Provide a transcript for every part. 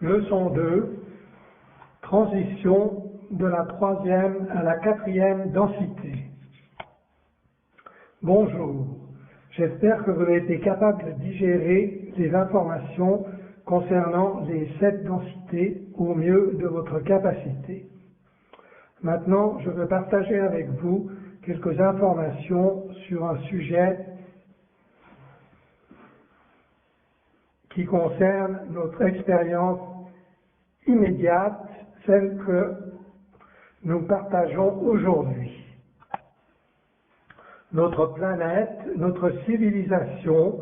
Leçon 2, transition de la troisième à la quatrième densité. Bonjour, j'espère que vous avez été capable de digérer les informations concernant les 7 densités au mieux de votre capacité. Maintenant, je veux partager avec vous quelques informations sur un sujet qui concerne notre expérience immédiate, celle que nous partageons aujourd'hui. Notre planète, notre civilisation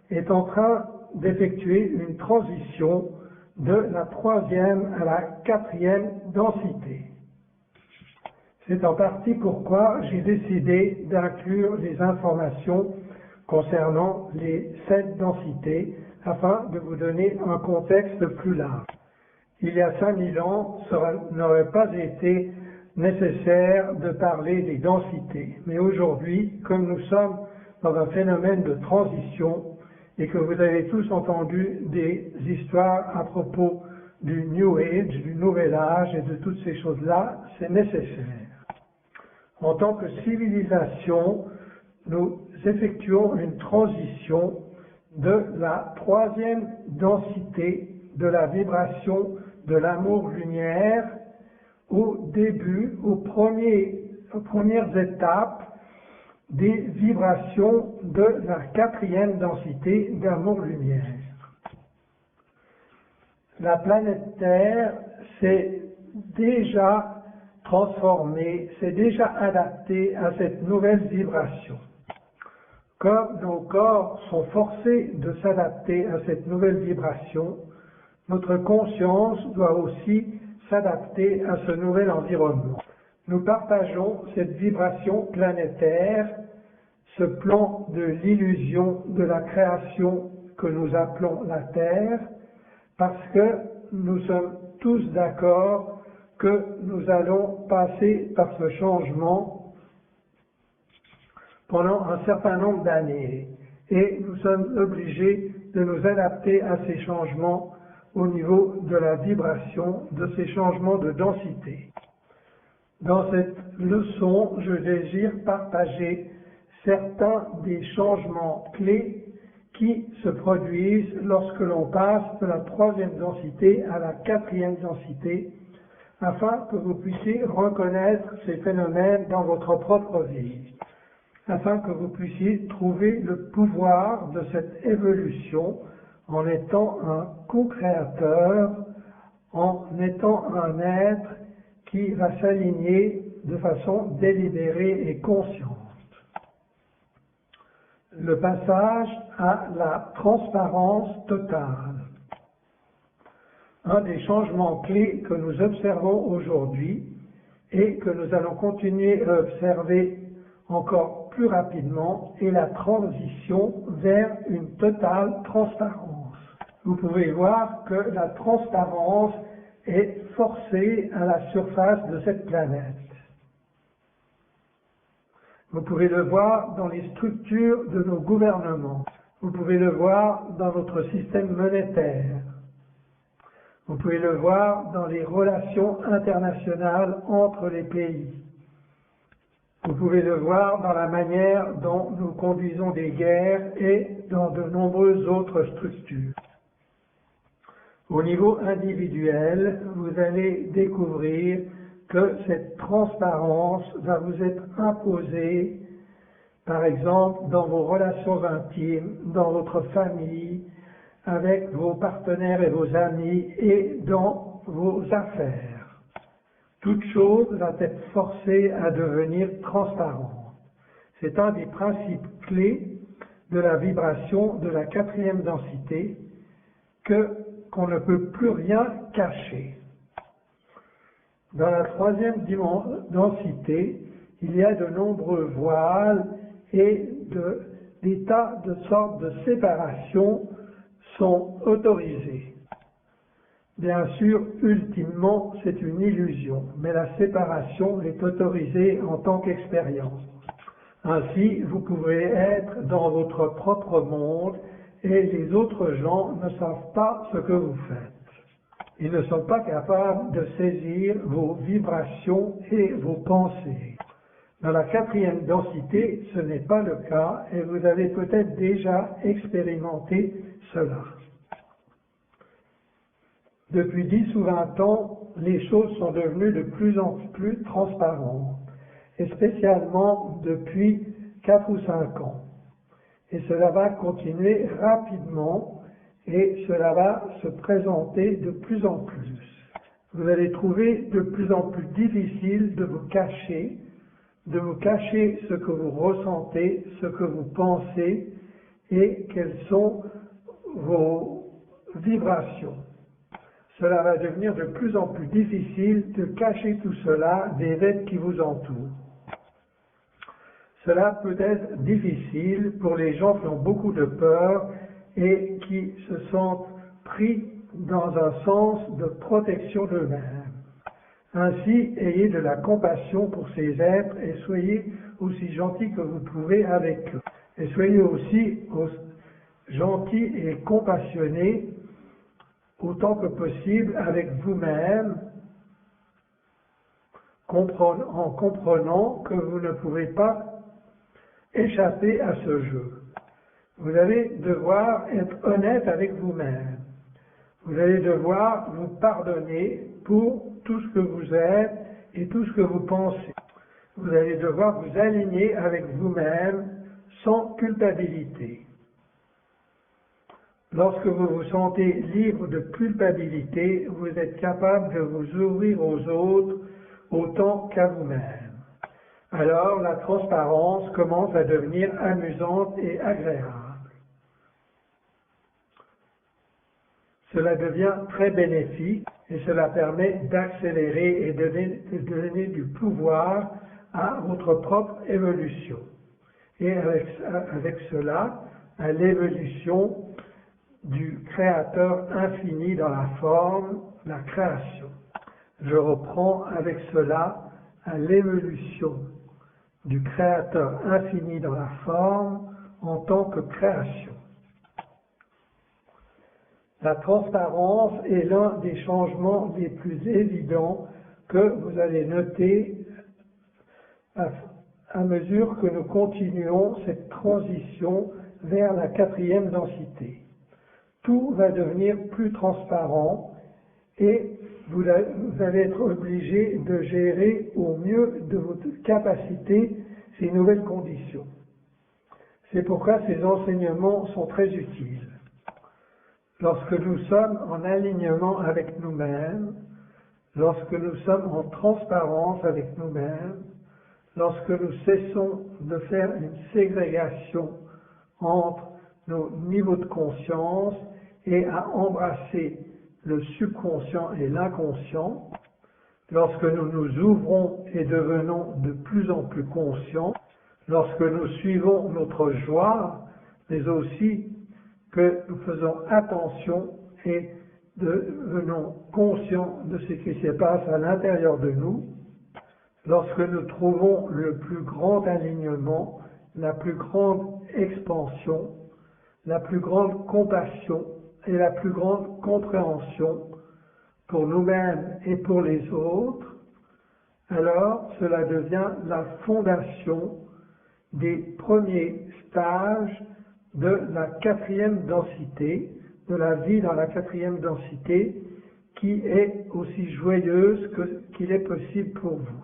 est en train d'effectuer une transition de la troisième à la quatrième densité. C'est en partie pourquoi j'ai décidé d'inclure les informations concernant les 7 densités afin de vous donner un contexte plus large. Il y a 5000 ans, ça n'aurait pas été nécessaire de parler des densités. Mais aujourd'hui, comme nous sommes dans un phénomène de transition et que vous avez tous entendu des histoires à propos du New Age, du Nouvel Âge et de toutes ces choses-là, c'est nécessaire. En tant que civilisation, nous effectuons une transition de la troisième densité de la vibration de l'amour-lumière au début, aux premières étapes des vibrations de la quatrième densité d'amour-lumière. La planète Terre s'est déjà transformée, s'est déjà adaptée à cette nouvelle vibration. Comme nos corps sont forcés de s'adapter à cette nouvelle vibration, notre conscience doit aussi s'adapter à ce nouvel environnement. Nous partageons cette vibration planétaire, ce plan de l'illusion de la création que nous appelons la Terre, parce que nous sommes tous d'accord que nous allons passer par ce changement pendant un certain nombre d'années et nous sommes obligés de nous adapter à ces changements au niveau de la vibration, de ces changements de densité. Dans cette leçon, je désire partager certains des changements clés qui se produisent lorsque l'on passe de la troisième densité à la quatrième densité, afin que vous puissiez reconnaître ces phénomènes dans votre propre vie, afin que vous puissiez trouver le pouvoir de cette évolution en étant un co-créateur, en étant un être qui va s'aligner de façon délibérée et consciente. Le passage à la transparence totale. Un des changements clés que nous observons aujourd'hui et que nous allons continuer à observer encore plus rapidement est la transition vers une totale transparence. Vous pouvez voir que la transparence est forcée à la surface de cette planète. Vous pouvez le voir dans les structures de nos gouvernements. Vous pouvez le voir dans notre système monétaire. Vous pouvez le voir dans les relations internationales entre les pays. Vous pouvez le voir dans la manière dont nous conduisons des guerres et dans de nombreuses autres structures. Au niveau individuel, vous allez découvrir que cette transparence va vous être imposée, par exemple, dans vos relations intimes, dans votre famille, avec vos partenaires et vos amis et dans vos affaires. Toute chose va être forcée à devenir transparente. C'est un des principes clés de la vibration de la quatrième densité qu'on ne peut plus rien cacher. Dans la troisième densité, il y a de nombreux voiles et des tas de sortes de séparations sont autorisées. Bien sûr, ultimement, c'est une illusion, mais la séparation est autorisée en tant qu'expérience. Ainsi, vous pouvez être dans votre propre monde et les autres gens ne savent pas ce que vous faites. Ils ne sont pas capables de saisir vos vibrations et vos pensées. Dans la quatrième densité, ce n'est pas le cas et vous avez peut-être déjà expérimenté cela. Depuis 10 ou 20 ans, les choses sont devenues de plus en plus transparentes, et spécialement depuis 4 ou 5 ans. Et cela va continuer rapidement et cela va se présenter de plus en plus. Vous allez trouver de plus en plus difficile de vous cacher ce que vous ressentez, ce que vous pensez et quelles sont vos vibrations. Cela va devenir de plus en plus difficile de cacher tout cela des êtres qui vous entourent. Cela peut être difficile pour les gens qui ont beaucoup de peur et qui se sentent pris dans un sens de protection d'eux-mêmes. Ainsi, ayez de la compassion pour ces êtres et soyez aussi gentils que vous pouvez avec eux. Et soyez aussi gentils et compassionnés autant que possible avec vous-même, en comprenant que vous ne pouvez pas échapper à ce jeu. Vous allez devoir être honnête avec vous-même. Vous allez devoir vous pardonner pour tout ce que vous êtes et tout ce que vous pensez. Vous allez devoir vous aligner avec vous-même sans culpabilité. Lorsque vous vous sentez libre de culpabilité, vous êtes capable de vous ouvrir aux autres autant qu'à vous-même. Alors la transparence commence à devenir amusante et agréable. Cela devient très bénéfique et cela permet d'accélérer et de donner du pouvoir à votre propre évolution. Et avec cela, à l'évolution du Créateur infini dans la forme, la création. Je reprends avec cela à l'évolution du Créateur infini dans la forme en tant que création. La transparence est l'un des changements les plus évidents que vous allez noter à mesure que nous continuons cette transition vers la quatrième densité. Tout va devenir plus transparent et vous allez être obligé de gérer au mieux de votre capacité ces nouvelles conditions. C'est pourquoi ces enseignements sont très utiles. Lorsque nous sommes en alignement avec nous-mêmes, lorsque nous sommes en transparence avec nous-mêmes, lorsque nous cessons de faire une ségrégation entre nos niveaux de conscience et à embrasser le subconscient et l'inconscient, lorsque nous nous ouvrons et devenons de plus en plus conscients, lorsque nous suivons notre joie, mais aussi que nous faisons attention et devenons conscients de ce qui se passe à l'intérieur de nous, lorsque nous trouvons le plus grand alignement, la plus grande expansion, la plus grande compassion et la plus grande compréhension pour nous-mêmes et pour les autres, alors cela devient la fondation des premiers stages de la quatrième densité, de la vie dans la quatrième densité, qui est aussi joyeuse qu'il est possible pour vous.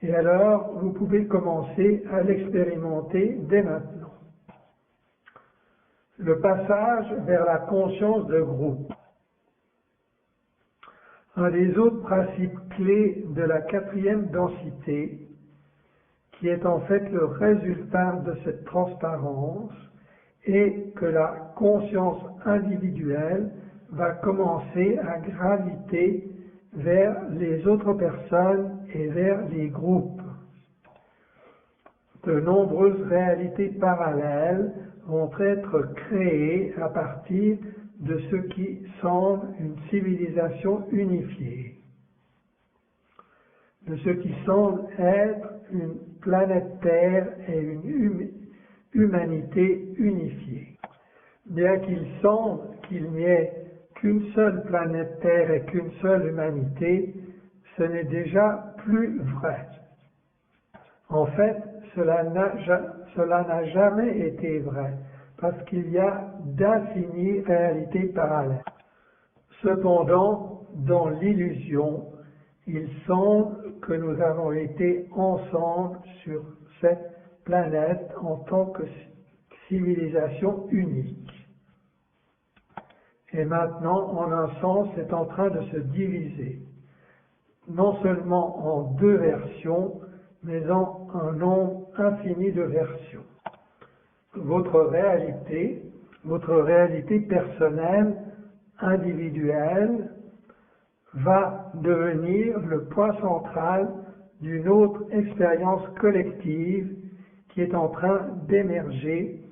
Et alors, vous pouvez commencer à l'expérimenter dès maintenant. Le passage vers la conscience de groupe. Un des autres principes clés de la quatrième densité, qui est en fait le résultat de cette transparence, est que la conscience individuelle va commencer à graviter vers les autres personnes et vers les groupes. De nombreuses réalités parallèles vont être créées à partir de ce qui semble une civilisation unifiée, de ce qui semble être une planète Terre et une humanité unifiée. Bien qu'il semble qu'il n'y ait qu'une seule planète Terre et qu'une seule humanité, ce n'est déjà plus vrai. En fait, cela n'a jamais été vrai, parce qu'il y a d'infinies réalités parallèles. Cependant, dans l'illusion, il semble que nous avons été ensemble sur cette planète en tant que civilisation unique. Et maintenant, en un sens, c'est en train de se diviser, non seulement en deux versions, mais en un nombre infini de versions. Votre réalité personnelle, individuelle, va devenir le point central d'une autre expérience collective qui est en train d'émerger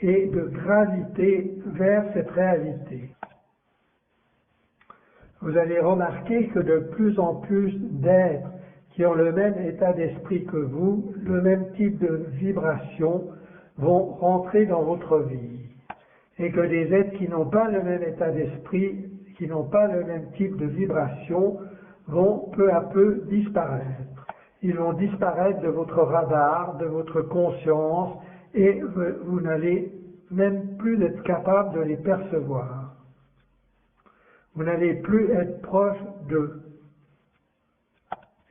et de graviter vers cette réalité. Vous allez remarquer que de plus en plus d'êtres qui ont le même état d'esprit que vous, le même type de vibration, vont rentrer dans votre vie. Et que des êtres qui n'ont pas le même état d'esprit, qui n'ont pas le même type de vibration, vont peu à peu disparaître. Ils vont disparaître de votre radar, de votre conscience, et vous n'allez même plus être capable de les percevoir. Vous n'allez plus être proche d'eux.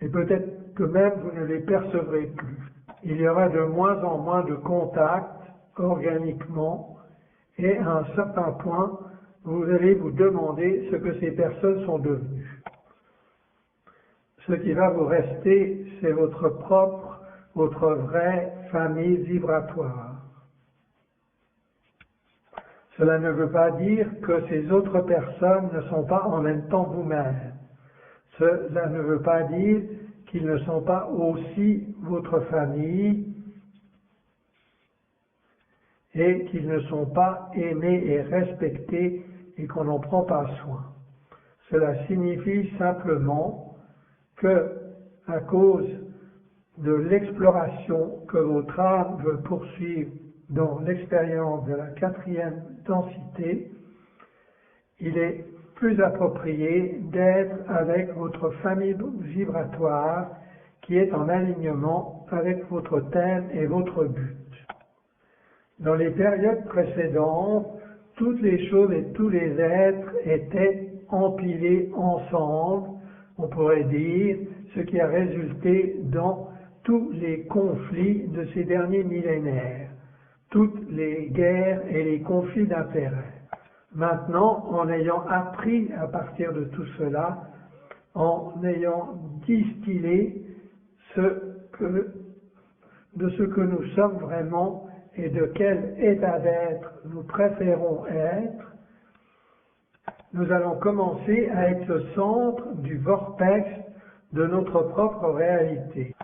Et peut-être que même vous ne les percevrez plus. Il y aura de moins en moins de contact organiquement, et à un certain point, vous allez vous demander ce que ces personnes sont devenues. Ce qui va vous rester, c'est votre vraie famille vibratoire. Cela ne veut pas dire que ces autres personnes ne sont pas en même temps vous-même. Cela ne veut pas dire qu'ils ne sont pas aussi votre famille et qu'ils ne sont pas aimés et respectés et qu'on n'en prend pas soin. Cela signifie simplement que, à cause de l'exploration que votre âme veut poursuivre dans l'expérience de la 4e densité, il est plus approprié d'être avec votre famille vibratoire qui est en alignement avec votre thème et votre but. Dans les périodes précédentes, toutes les choses et tous les êtres étaient empilés ensemble, on pourrait dire, ce qui a résulté dans tous les conflits de ces derniers millénaires, toutes les guerres et les conflits d'intérêt. Maintenant, en ayant appris à partir de tout cela, en ayant distillé de ce que nous sommes vraiment et de quel état d'être nous préférons être, nous allons commencer à être le centre du vortex de notre propre réalité.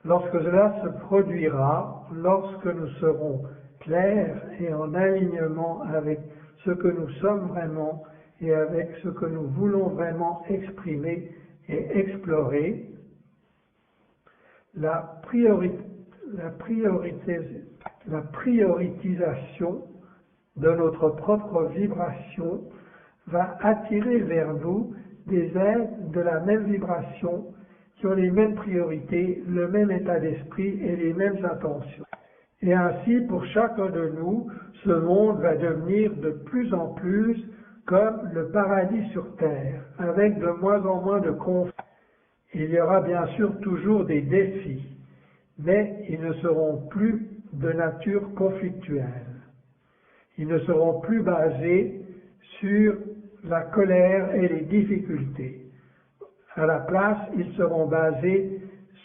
Lorsque cela se produira, lorsque nous serons clairs et en alignement avec ce que nous sommes vraiment et avec ce que nous voulons vraiment exprimer et explorer, la prioritisation de notre propre vibration va attirer vers nous des êtres de la même vibration qui ont les mêmes priorités, le même état d'esprit et les mêmes intentions. Et ainsi, pour chacun de nous, ce monde va devenir de plus en plus comme le paradis sur terre, avec de moins en moins de conflits. Il y aura bien sûr toujours des défis, mais ils ne seront plus de nature conflictuelle. Ils ne seront plus basés sur la colère et les difficultés. À la place, ils seront basés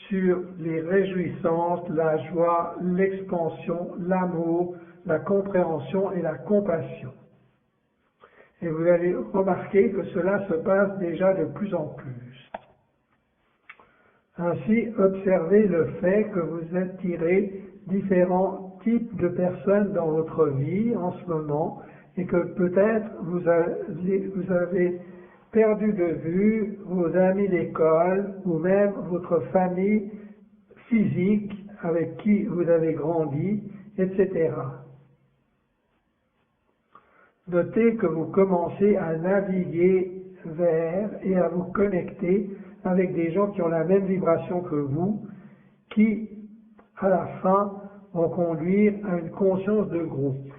sur les réjouissances, la joie, l'expansion, l'amour, la compréhension et la compassion. Et vous allez remarquer que cela se passe déjà de plus en plus. Ainsi, observez le fait que vous attirez différents types de personnes dans votre vie en ce moment et que peut-être vous avez perdu de vue vos amis d'école ou même votre famille physique avec qui vous avez grandi, etc. Notez que vous commencez à naviguer vers et à vous connecter avec des gens qui ont la même vibration que vous, qui, à la fin, vont conduire à une conscience de groupe.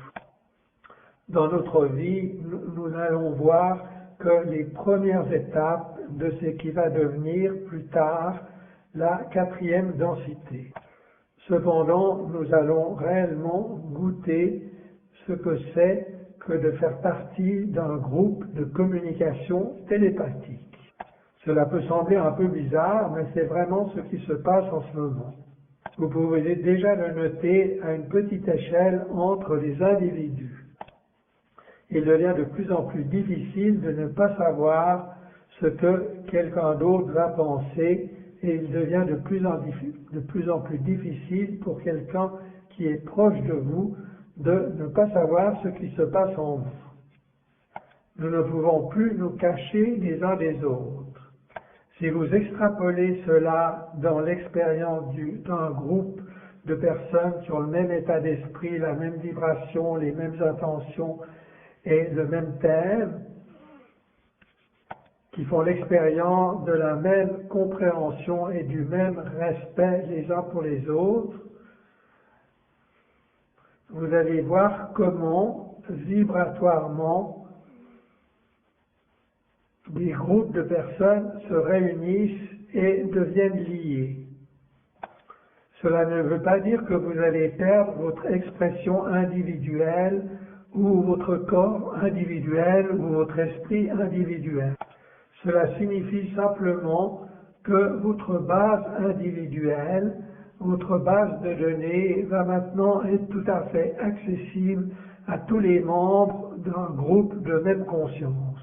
Dans notre vie, nous allons voir que les premières étapes de ce qui va devenir plus tard la 4e densité. Cependant, nous allons réellement goûter ce que c'est que de faire partie d'un groupe de communication télépathique. Cela peut sembler un peu bizarre, mais c'est vraiment ce qui se passe en ce moment. Vous pouvez déjà le noter à une petite échelle entre les individus. Il devient de plus en plus difficile de ne pas savoir ce que quelqu'un d'autre va penser, et il devient de plus en plus difficile pour quelqu'un qui est proche de vous de ne pas savoir ce qui se passe en vous. Nous ne pouvons plus nous cacher les uns des autres. Si vous extrapolez cela dans l'expérience d'un groupe de personnes qui ont le même état d'esprit, la même vibration, les mêmes intentions et le même thème, qui font l'expérience de la même compréhension et du même respect les uns pour les autres, vous allez voir comment, vibratoirement, des groupes de personnes se réunissent et deviennent liés. Cela ne veut pas dire que vous allez perdre votre expression individuelle ou votre corps individuel ou votre esprit individuel. Cela signifie simplement que votre base individuelle, votre base de données va maintenant être tout à fait accessible à tous les membres d'un groupe de même conscience.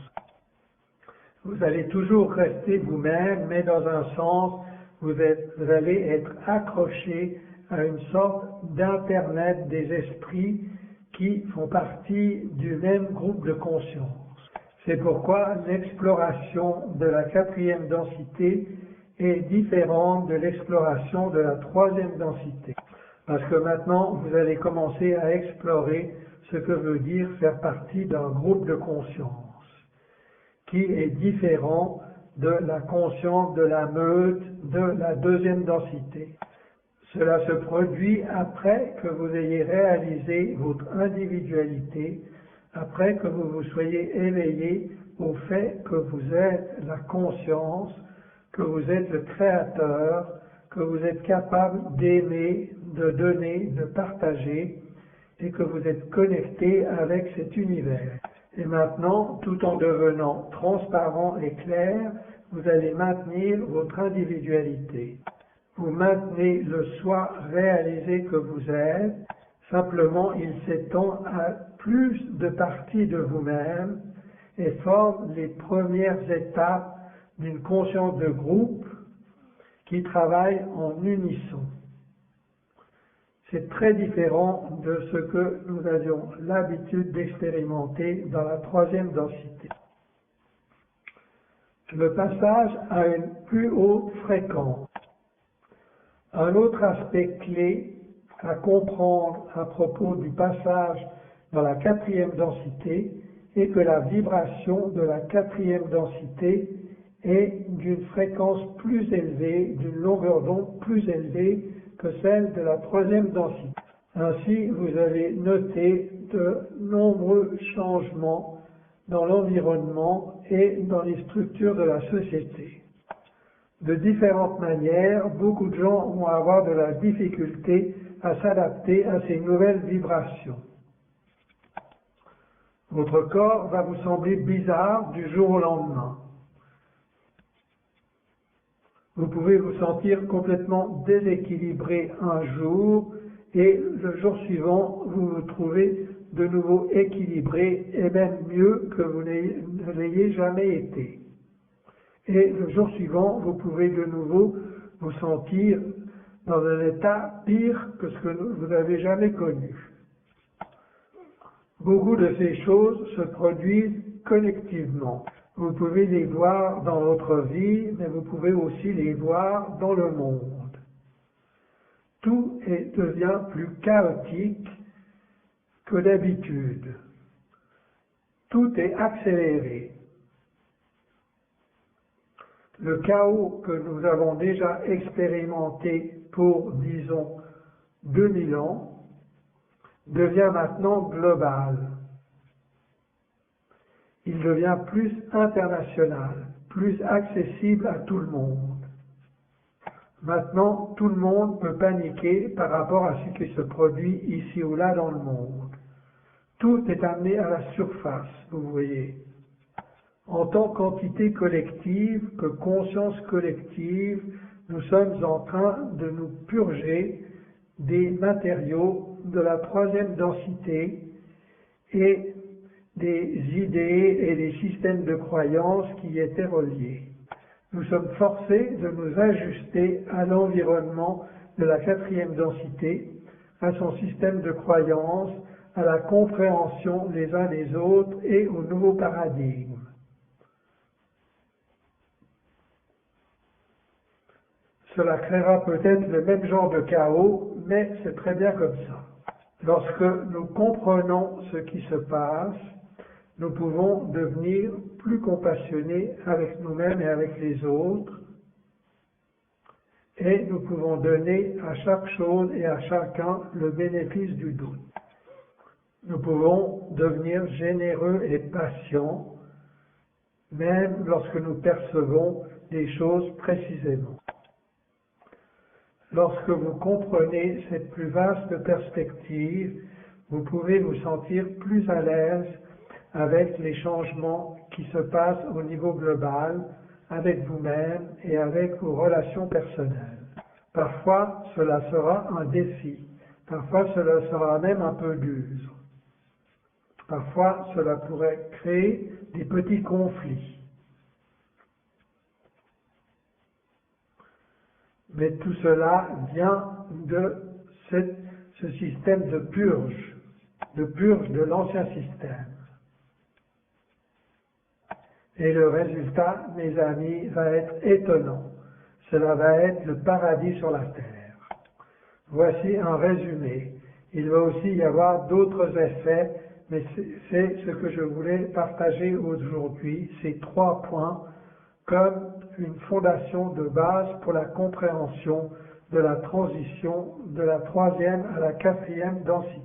Vous allez toujours rester vous-même, mais dans un sens, vous allez être accroché à une sorte d'internet des esprits qui font partie du même groupe de conscience. C'est pourquoi l'exploration de la 4e densité est différente de l'exploration de la 3e densité. Parce que maintenant, vous allez commencer à explorer ce que veut dire faire partie d'un groupe de conscience, qui est différent de la conscience de la meute de la 2e densité. Cela se produit après que vous ayez réalisé votre individualité, après que vous vous soyez éveillé au fait que vous êtes la conscience, que vous êtes le créateur, que vous êtes capable d'aimer, de donner, de partager, et que vous êtes connecté avec cet univers. Et maintenant, tout en devenant transparent et clair, vous allez maintenir votre individualité. Vous maintenez le soi réalisé que vous êtes, simplement il s'étend à plus de parties de vous-même et forme les premières étapes d'une conscience de groupe qui travaille en unisson. C'est très différent de ce que nous avions l'habitude d'expérimenter dans la 3e densité. Le passage à une plus haute fréquence. Un autre aspect clé à comprendre à propos du passage dans la 4e densité est que la vibration de la 4e densité est d'une fréquence plus élevée, d'une longueur d'onde plus élevée que celle de la 3e densité. Ainsi, vous allez noter de nombreux changements dans l'environnement et dans les structures de la société. De différentes manières, beaucoup de gens vont avoir de la difficulté à s'adapter à ces nouvelles vibrations. Votre corps va vous sembler bizarre du jour au lendemain. Vous pouvez vous sentir complètement déséquilibré un jour et le jour suivant, vous vous trouvez de nouveau équilibré et même mieux que vous ne l'ayez jamais été. Et le jour suivant, vous pouvez de nouveau vous sentir dans un état pire que ce que vous n'avez jamais connu. Beaucoup de ces choses se produisent collectivement. Vous pouvez les voir dans votre vie, mais vous pouvez aussi les voir dans le monde. Tout devient plus chaotique que d'habitude. tout est accéléré. Le chaos que nous avons déjà expérimenté pour, disons, 2000 ans, devient maintenant global. Il devient plus international, plus accessible à tout le monde. Maintenant, tout le monde peut paniquer par rapport à ce qui se produit ici ou là dans le monde. Tout est amené à la surface, vous voyez. En tant qu'entité collective, que conscience collective, nous sommes en train de nous purger des matériaux de la troisième densité et des idées et des systèmes de croyances qui y étaient reliés. Nous sommes forcés de nous ajuster à l'environnement de la quatrième densité, à son système de croyances, à la compréhension les uns des autres et au nouveau paradigme. Cela créera peut-être le même genre de chaos, mais c'est très bien comme ça. Lorsque nous comprenons ce qui se passe, nous pouvons devenir plus compassionnés avec nous-mêmes et avec les autres, et nous pouvons donner à chaque chose et à chacun le bénéfice du doute. Nous pouvons devenir généreux et patients, même lorsque nous percevons des choses précisément. Lorsque vous comprenez cette plus vaste perspective, vous pouvez vous sentir plus à l'aise avec les changements qui se passent au niveau global, avec vous-même et avec vos relations personnelles. Parfois, cela sera un défi. Parfois, cela sera même un peu dur. Parfois, cela pourrait créer des petits conflits. Mais tout cela vient de ce système de purge de l'ancien système. Et le résultat, mes amis, va être étonnant. Cela va être le paradis sur la terre. Voici un résumé. Il va aussi y avoir d'autres effets, mais c'est ce que je voulais partager aujourd'hui, ces 3 points, comme une fondation de base pour la compréhension de la transition de la 3e à la 4e densité.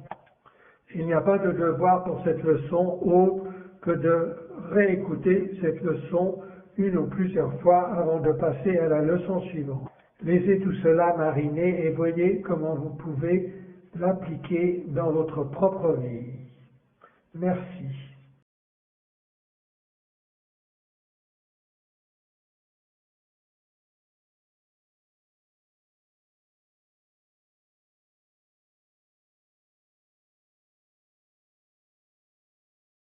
Il n'y a pas de devoir pour cette leçon autre que de réécouter cette leçon une ou plusieurs fois avant de passer à la leçon suivante. Laissez tout cela mariner et voyez comment vous pouvez l'appliquer dans votre propre vie. Merci.